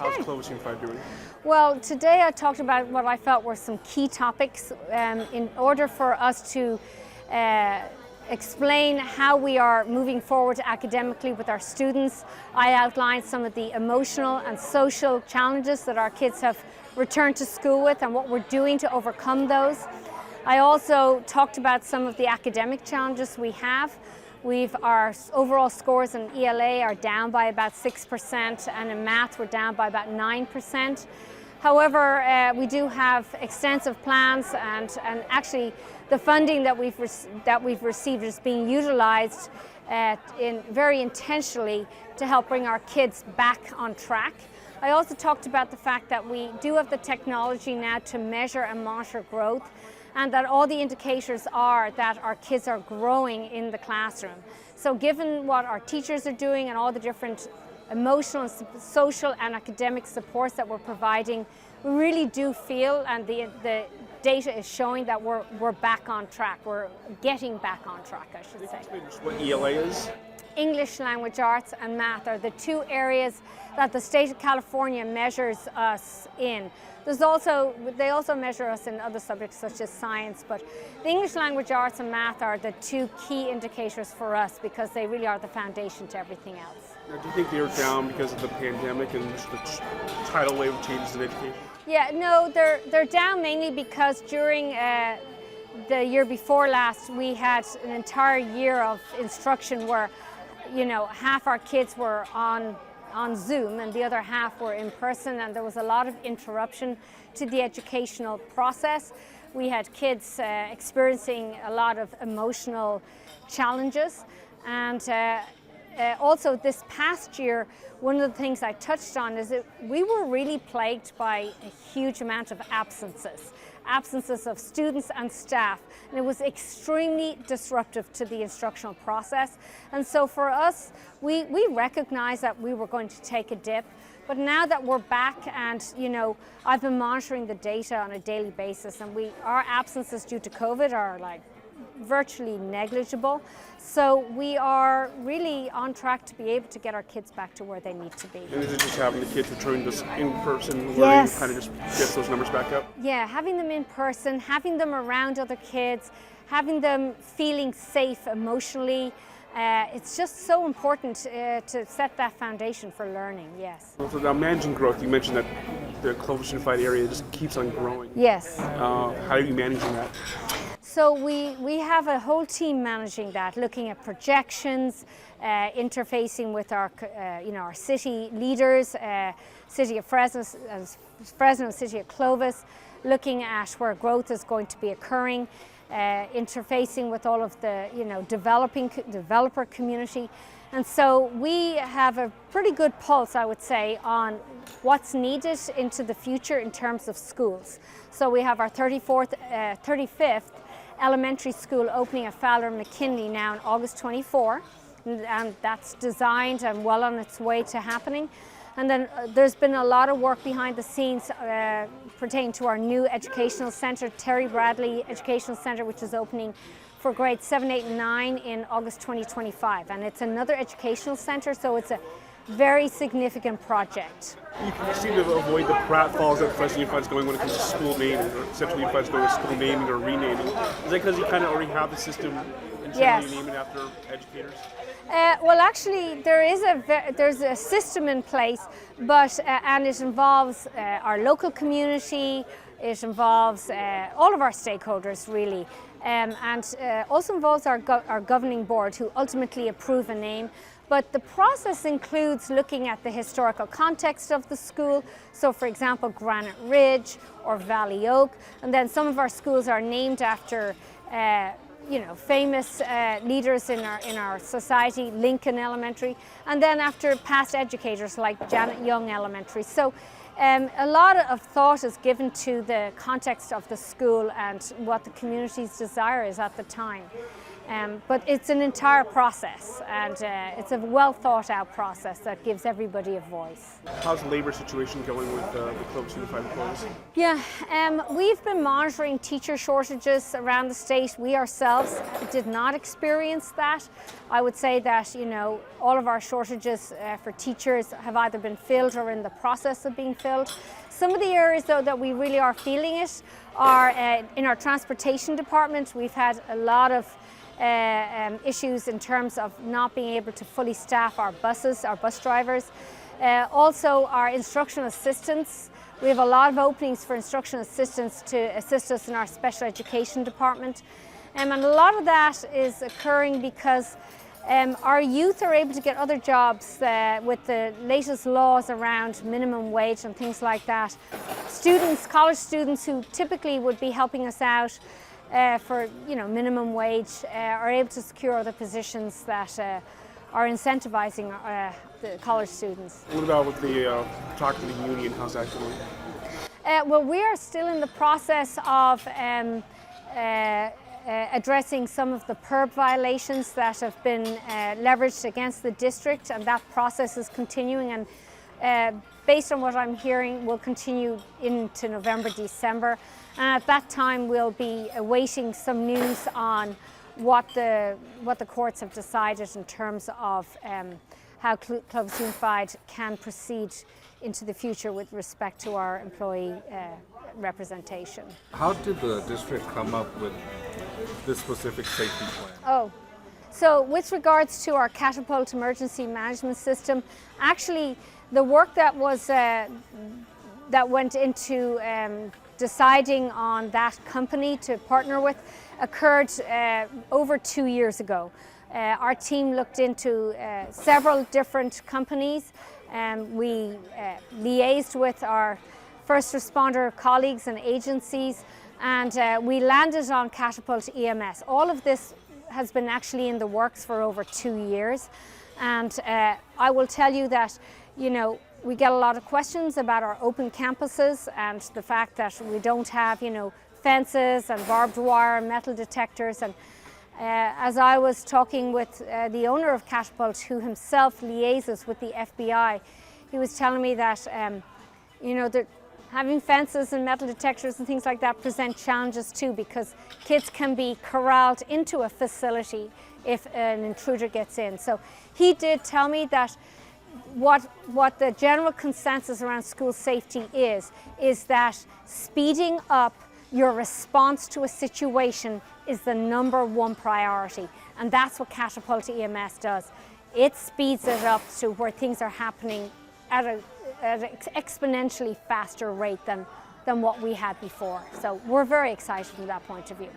How's Clovis Unified doing? Well, today I talked about what I felt were some key topics in order for us to explain how we are moving forward academically with our students. I outlined some of the emotional and social challenges that our kids have returned to school with and what we're doing to overcome those. I also talked about some of the academic challenges we have. Our overall scores in ELA are down by about 6%, and in math we're down by about 9%. However, we do have extensive plans, and actually the funding that we've received is being utilized very intentionally to help bring our kids back on track. I also talked about the fact that we do have the technology now to measure and monitor growth, and that all the indicators are that our kids are growing in the classroom. So given what our teachers are doing and all the different emotional, social and academic supports that we're providing, we really do feel, and the data is showing, that we're back on track. We're getting back on track, I should say. What ELA is? English language arts and math are the two areas that the state of California measures us in. They also measure us in other subjects such as science, but the English language arts and math are the two key indicators for us because they really are the foundation to everything else. Now, do you think they were down because of the pandemic and the tidal wave of changes in education? Yeah, no, they're down mainly because during the year before last we had an entire year of instruction where, you know, half our kids were on Zoom and the other half were in person, and there was a lot of interruption to the educational process. We had kids experiencing a lot of emotional challenges, and also this past year, one of the things I touched on is that we were really plagued by a huge amount of absences of students and staff, and it was extremely disruptive to the instructional process. And so for us, we recognized that we were going to take a dip, but now that we're back, and you know, I've been monitoring the data on a daily basis, and our absences due to COVID are like virtually negligible. So we are really on track to be able to get our kids back to where they need to be. And is it just having the kids returning to in-person learning Yes. kind of just gets those numbers back up? Yeah, having them in person, having them around other kids, having them feeling safe emotionally. It's just so important to set that foundation for learning, yes. So now managing growth, you mentioned that the Clovis Unified area just keeps on growing. Yes. How are you managing that? So we have a whole team managing that, looking at projections, interfacing with our city leaders, City of Fresno, City of Clovis, looking at where growth is going to be occurring, interfacing with all of the developer community. And so we have a pretty good pulse, I would say, on what's needed into the future in terms of schools. So we have our 35th elementary school opening at Fowler McKinley now on August 24, and that's designed and well on its way to happening. And then there's been a lot of work behind the scenes pertaining to our new educational centre, Terry Bradley Educational Centre, which is opening for grades 7, 8 and 9 in August 2025. And it's another educational centre, so it's a very significant project. You can seem to avoid the pratfalls that Fresno Unified is going when it comes to school naming, or Central Unified is going with school naming or renaming. Is that because you kind of already have the system and Yes. you name it after educators? Well, actually, there's a system in place, but and it involves our local community. It involves all of our stakeholders, really, and also involves our governing board, who ultimately approve a name. But the process includes looking at the historical context of the school. So, for example, Granite Ridge or Valley Oak, and then some of our schools are named after famous leaders in our society, Lincoln Elementary, and then after past educators like Janet Young Elementary. So a lot of thought is given to the context of the school and what the community's desire is at the time. But it's an entire process, and it's a well thought out process that gives everybody a voice. How's the labour situation going with the club's unified employees? Yeah, we've been monitoring teacher shortages around the state. We ourselves did not experience that. I would say that, you know, all of our shortages for teachers have either been filled or in the process of being filled. Some of the areas, though, that we really are feeling it are in our transportation department. We've had a lot of issues in terms of not being able to fully staff our buses, our bus drivers. Also our instructional assistants. We have a lot of openings for instructional assistants to assist us in our special education department. And a lot of that is occurring because our youth are able to get other jobs with the latest laws around minimum wage and things like that. Students, college students who typically would be helping us out for, you know, minimum wage are able to secure other positions that are incentivizing the college students. What about with the talk to the union? How's that going? Well, we are still in the process of addressing some of the PERB violations that have been leveraged against the district, and that process is continuing, and based on what I'm hearing, will continue into November, December. And at that time, we'll be awaiting some news on what the courts have decided in terms of how Clubs Unified can proceed into the future with respect to our employee representation. How did the district come up with this specific safety plan? So with regards to our Catapult emergency management system, actually the work that was that went into deciding on that company to partner with occurred over 2 years ago. Our team looked into several different companies, and we liaised with our first responder colleagues and agencies, and we landed on Catapult EMS. All of this has been actually in the works for over 2 years, and I will tell you that, you know, we get a lot of questions about our open campuses and the fact that we don't have, you know, fences and barbed wire and metal detectors. And as I was talking with the owner of Catapult, who himself liaises with the FBI, he was telling me that, you know, that having fences and metal detectors and things like that present challenges too, because kids can be corralled into a facility if an intruder gets in. So he did tell me that what the general consensus around school safety is that speeding up your response to a situation is the #1 priority, and that's what Catapult EMS does. It speeds it up to where things are happening at an exponentially faster rate than what we had before. So we're very excited from that point of view.